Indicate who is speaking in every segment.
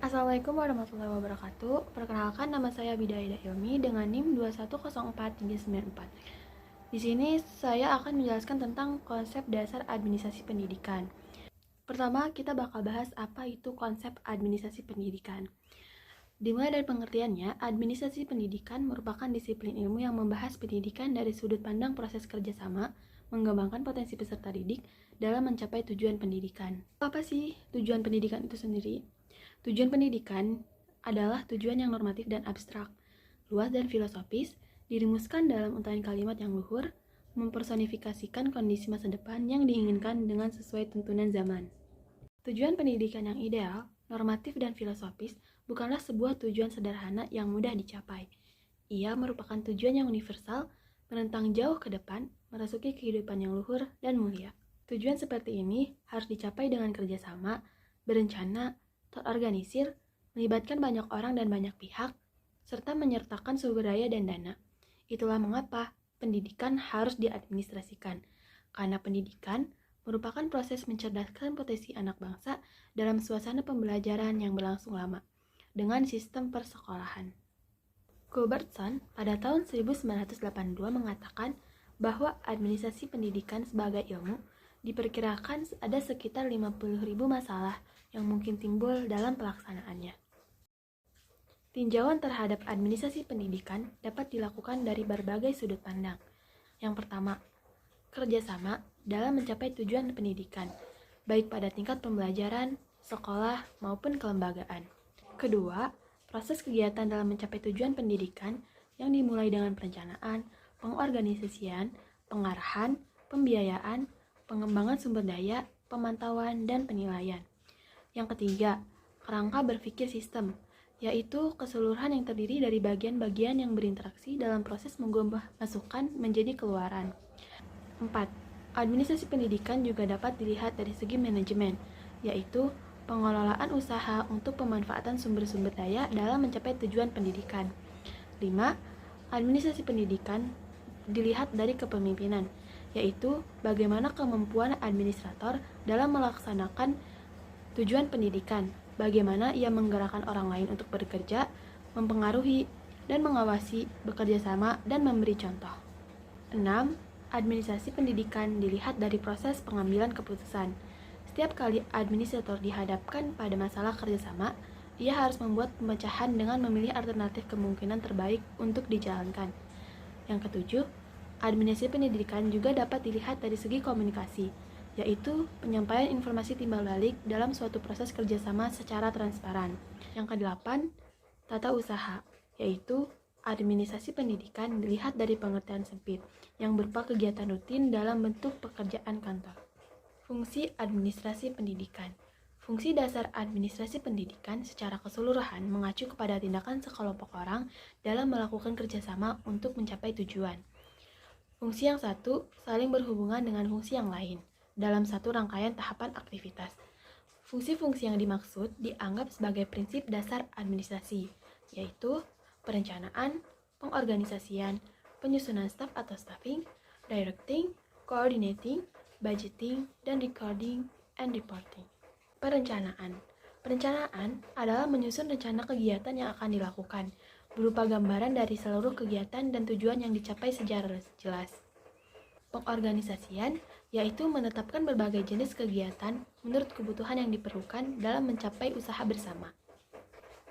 Speaker 1: Assalamualaikum warahmatullahi wabarakatuh. Perkenalkan, nama saya Bidayda Ilmi dengan NIM 2104394. Di sini saya akan menjelaskan tentang konsep dasar administrasi pendidikan. Pertama, kita bakal bahas apa itu konsep administrasi pendidikan. Dimulai dari pengertiannya, administrasi pendidikan merupakan disiplin ilmu yang membahas pendidikan dari sudut pandang proses kerjasama, mengembangkan potensi peserta didik dalam mencapai tujuan pendidikan. Apa sih tujuan pendidikan itu sendiri? Tujuan pendidikan adalah tujuan yang normatif dan abstrak, luas dan filosofis, dirumuskan dalam untaian kalimat yang luhur, mempersonifikasikan kondisi masa depan yang diinginkan dengan sesuai tuntunan zaman. Tujuan pendidikan yang ideal, normatif dan filosofis bukanlah sebuah tujuan sederhana yang mudah dicapai. Ia merupakan tujuan yang universal, menentang jauh ke depan, merasuki kehidupan yang luhur dan mulia. Tujuan seperti ini harus dicapai dengan kerjasama, berencana, terorganisir, melibatkan banyak orang dan banyak pihak, serta menyertakan sumber daya dan dana. Itulah mengapa pendidikan harus diadministrasikan, karena pendidikan merupakan proses mencerdaskan potensi anak bangsa dalam suasana pembelajaran yang berlangsung lama, dengan sistem persekolahan. Culbertson pada tahun 1982 mengatakan bahwa administrasi pendidikan sebagai ilmu diperkirakan ada sekitar 50.000 masalah yang mungkin timbul dalam pelaksanaannya. Tinjauan terhadap administrasi pendidikan dapat dilakukan dari berbagai sudut pandang. Yang pertama, kerjasama dalam mencapai tujuan pendidikan, baik pada tingkat pembelajaran, sekolah, maupun kelembagaan. Kedua, proses kegiatan dalam mencapai tujuan pendidikan yang dimulai dengan perencanaan, pengorganisasian, pengarahan, pembiayaan, pengembangan sumber daya, pemantauan, dan penilaian. Yang ketiga, kerangka berpikir sistem, yaitu keseluruhan yang terdiri dari bagian-bagian yang berinteraksi dalam proses mengubah masukan menjadi keluaran. 4. Administrasi pendidikan juga dapat dilihat dari segi manajemen, yaitu pengelolaan usaha untuk pemanfaatan sumber-sumber daya dalam mencapai tujuan pendidikan. 5. Administrasi pendidikan dilihat dari kepemimpinan, yaitu bagaimana kemampuan administrator dalam melaksanakan tujuan pendidikan, bagaimana ia menggerakkan orang lain untuk bekerja, mempengaruhi, dan mengawasi, bekerja sama, dan memberi contoh. 6. Administrasi pendidikan dilihat dari proses pengambilan keputusan. Setiap kali administrator dihadapkan pada masalah kerjasama, ia harus membuat pemecahan dengan memilih alternatif kemungkinan terbaik untuk dijalankan. Yang ketujuh, administrasi pendidikan juga dapat dilihat dari segi komunikasi, yaitu penyampaian informasi timbal balik dalam suatu proses kerjasama secara transparan. Yang kedelapan, tata usaha, yaitu administrasi pendidikan dilihat dari pengertian sempit, yang berupa kegiatan rutin dalam bentuk pekerjaan kantor. Fungsi administrasi pendidikan. Fungsi dasar administrasi pendidikan secara keseluruhan mengacu kepada tindakan sekelompok orang dalam melakukan kerjasama untuk mencapai tujuan. Fungsi yang satu saling berhubungan dengan fungsi yang lain dalam satu rangkaian tahapan aktivitas. Fungsi-fungsi yang dimaksud dianggap sebagai prinsip dasar administrasi, yaitu perencanaan, pengorganisasian, penyusunan staf atau staffing, directing, coordinating, budgeting, dan recording and reporting. Perencanaan. Perencanaan adalah menyusun rencana kegiatan yang akan dilakukan, berupa gambaran dari seluruh kegiatan dan tujuan yang dicapai secara jelas. Pengorganisasian yaitu menetapkan berbagai jenis kegiatan menurut kebutuhan yang diperlukan dalam mencapai usaha bersama.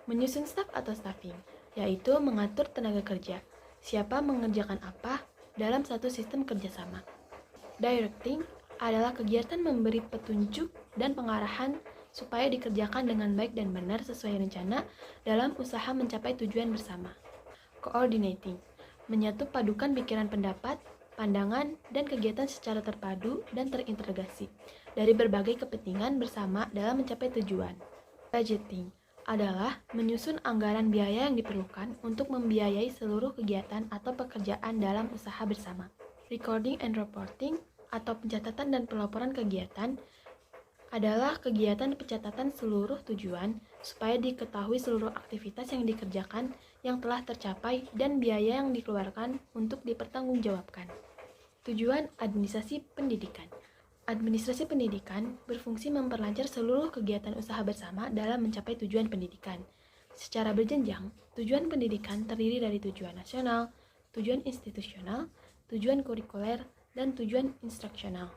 Speaker 1: Menyusun staf atau staffing yaitu mengatur tenaga kerja, siapa mengerjakan apa dalam satu sistem kerjasama. Directing adalah kegiatan memberi petunjuk dan pengarahan supaya dikerjakan dengan baik dan benar sesuai rencana dalam usaha mencapai tujuan bersama. Coordinating, menyatu padukan pikiran pendapat, pandangan, dan kegiatan secara terpadu dan terintegrasi dari berbagai kepentingan bersama dalam mencapai tujuan. Budgeting adalah menyusun anggaran biaya yang diperlukan untuk membiayai seluruh kegiatan atau pekerjaan dalam usaha bersama. Recording and reporting atau pencatatan dan pelaporan kegiatan adalah kegiatan pencatatan seluruh tujuan supaya diketahui seluruh aktivitas yang dikerjakan yang telah tercapai dan biaya yang dikeluarkan untuk dipertanggungjawabkan. Tujuan administrasi pendidikan. Administrasi pendidikan berfungsi memperlancar seluruh kegiatan usaha bersama dalam mencapai tujuan pendidikan. Secara berjenjang, tujuan pendidikan terdiri dari tujuan nasional, tujuan institusional, tujuan kurikuler, dan tujuan instruksional.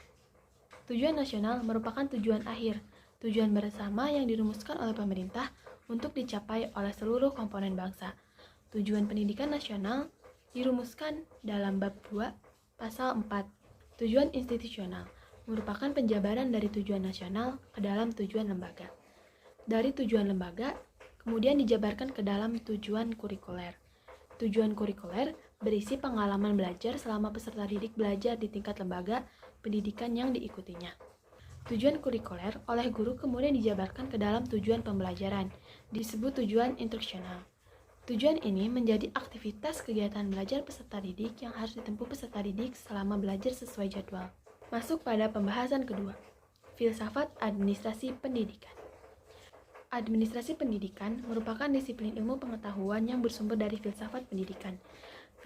Speaker 1: Tujuan nasional merupakan tujuan akhir, tujuan bersama yang dirumuskan oleh pemerintah untuk dicapai oleh seluruh komponen bangsa. Tujuan pendidikan nasional dirumuskan dalam bab 2, pasal 4. Tujuan institusional merupakan penjabaran dari tujuan nasional ke dalam tujuan lembaga. Dari tujuan lembaga, kemudian dijabarkan ke dalam tujuan kurikuler. Tujuan kurikuler berisi pengalaman belajar selama peserta didik belajar di tingkat lembaga pendidikan yang diikutinya. Tujuan kurikuler oleh guru kemudian dijabarkan ke dalam tujuan pembelajaran, disebut tujuan instruksional. Tujuan ini menjadi aktivitas kegiatan belajar peserta didik yang harus ditempuh peserta didik selama belajar sesuai jadwal. Masuk pada pembahasan kedua, filsafat administrasi pendidikan. Administrasi pendidikan merupakan disiplin ilmu pengetahuan yang bersumber dari filsafat pendidikan.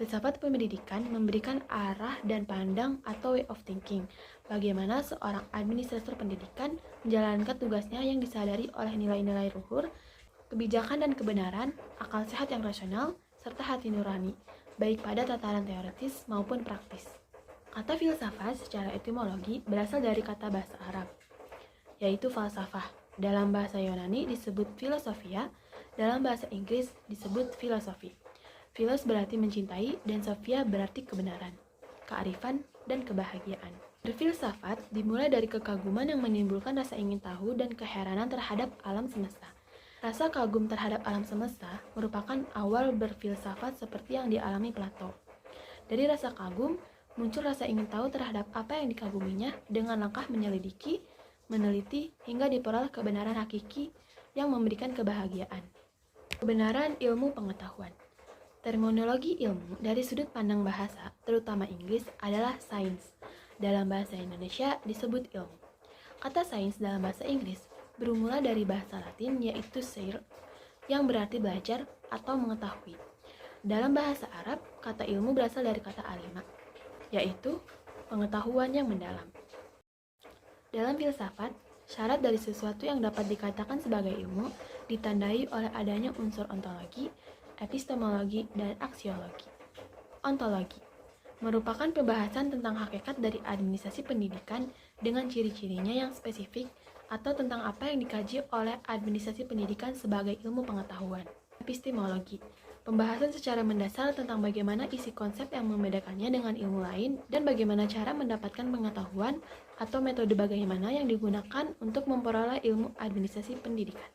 Speaker 1: Filsafat pendidikan memberikan arah dan pandang atau way of thinking, bagaimana seorang administrator pendidikan menjalankan tugasnya yang disadari oleh nilai-nilai luhur, kebijakan dan kebenaran, akal sehat yang rasional, serta hati nurani, baik pada tataran teoritis maupun praktis. Kata filsafat secara etimologi berasal dari kata bahasa Arab, yaitu falsafah. Dalam bahasa Yunani disebut filosofia, dalam bahasa Inggris disebut filosofi. Philos berarti mencintai dan sophia berarti kebenaran, kearifan, dan kebahagiaan. Berfilsafat dimulai dari kekaguman yang menimbulkan rasa ingin tahu dan keheranan terhadap alam semesta. Rasa kagum terhadap alam semesta merupakan awal berfilsafat seperti yang dialami Plato. Dari rasa kagum, muncul rasa ingin tahu terhadap apa yang dikaguminya dengan langkah menyelidiki, meneliti, hingga diperoleh kebenaran hakiki yang memberikan kebahagiaan. Kebenaran ilmu pengetahuan. Terminologi ilmu dari sudut pandang bahasa, terutama Inggris, adalah sains. Dalam bahasa Indonesia disebut ilmu. Kata sains dalam bahasa Inggris bermula dari bahasa Latin yaitu seir, yang berarti belajar atau mengetahui. Dalam bahasa Arab, kata ilmu berasal dari kata alima, yaitu pengetahuan yang mendalam. Dalam filsafat, syarat dari sesuatu yang dapat dikatakan sebagai ilmu ditandai oleh adanya unsur ontologi, epistemologi, dan aksiologi. Ontologi merupakan pembahasan tentang hakikat dari administrasi pendidikan dengan ciri-cirinya yang spesifik atau tentang apa yang dikaji oleh administrasi pendidikan sebagai ilmu pengetahuan. Epistemologi pembahasan secara mendasar tentang bagaimana isi konsep yang membedakannya dengan ilmu lain dan bagaimana cara mendapatkan pengetahuan atau metode bagaimana yang digunakan untuk memperoleh ilmu administrasi pendidikan.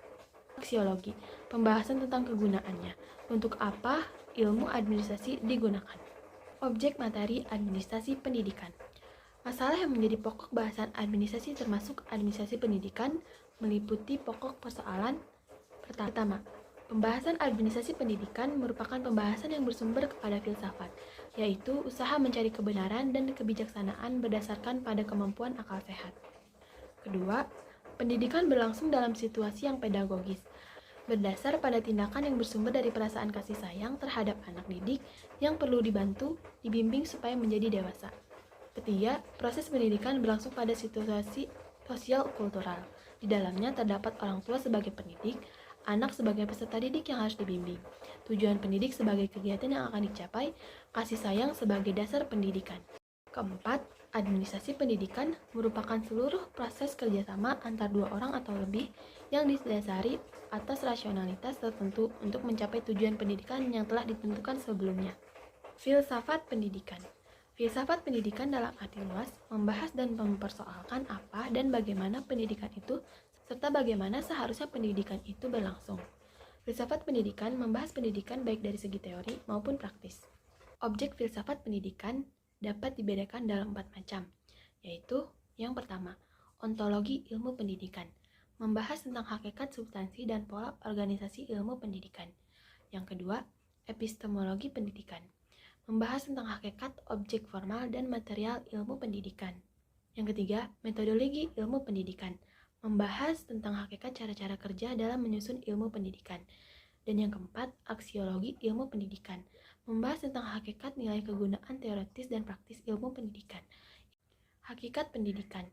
Speaker 1: Aksiologi, pembahasan tentang kegunaannya, untuk apa ilmu administrasi digunakan. Objek materi administrasi pendidikan. Masalah yang menjadi pokok bahasan administrasi termasuk administrasi pendidikan meliputi pokok persoalan. Pertama, pembahasan administrasi pendidikan merupakan pembahasan yang bersumber kepada filsafat, yaitu usaha mencari kebenaran dan kebijaksanaan berdasarkan pada kemampuan akal sehat. Kedua, pendidikan berlangsung dalam situasi yang pedagogis, berdasar pada tindakan yang bersumber dari perasaan kasih sayang terhadap anak didik yang perlu dibantu, dibimbing supaya menjadi dewasa. Ketiga, proses pendidikan berlangsung pada situasi sosial kultural. Di dalamnya terdapat orang tua sebagai pendidik, anak sebagai peserta didik yang harus dibimbing, tujuan pendidik sebagai kegiatan yang akan dicapai, kasih sayang sebagai dasar pendidikan. Keempat, administrasi pendidikan merupakan seluruh proses kerjasama antar dua orang atau lebih yang didasari atas rasionalitas tertentu untuk mencapai tujuan pendidikan yang telah ditentukan sebelumnya. Filsafat pendidikan. Filsafat pendidikan dalam arti luas membahas dan mempersoalkan apa dan bagaimana pendidikan itu serta bagaimana seharusnya pendidikan itu berlangsung. Filsafat pendidikan membahas pendidikan baik dari segi teori maupun praktis. Objek filsafat pendidikan dapat dibedakan dalam 4 macam, yaitu yang pertama, ontologi ilmu pendidikan, membahas tentang hakikat, substansi, dan pola organisasi ilmu pendidikan. Yang kedua, epistemologi pendidikan, membahas tentang hakikat, objek formal, dan material ilmu pendidikan. Yang ketiga, metodologi ilmu pendidikan, membahas tentang hakikat cara-cara kerja dalam menyusun ilmu pendidikan. Dan yang keempat, aksiologi ilmu pendidikan, membahas tentang hakikat nilai kegunaan teoritis dan praktis ilmu pendidikan. Hakikat pendidikan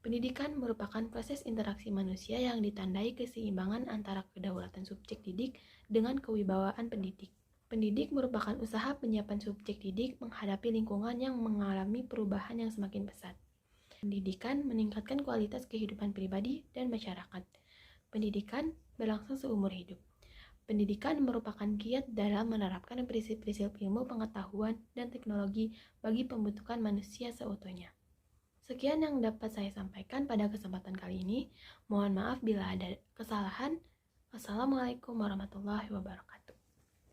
Speaker 1: Pendidikan merupakan proses interaksi manusia yang ditandai keseimbangan antara kedaulatan subjek didik dengan kewibawaan pendidik. Pendidik merupakan usaha penyiapan subjek didik menghadapi lingkungan yang mengalami perubahan yang semakin pesat. Pendidikan meningkatkan kualitas kehidupan pribadi dan masyarakat. Pendidikan berlangsung seumur hidup. Pendidikan merupakan giat dalam menerapkan prinsip-prinsip ilmu pengetahuan dan teknologi bagi pembentukan manusia seutuhnya. Sekian yang dapat saya sampaikan pada kesempatan kali ini. Mohon maaf bila ada kesalahan. Wassalamualaikum warahmatullahi wabarakatuh.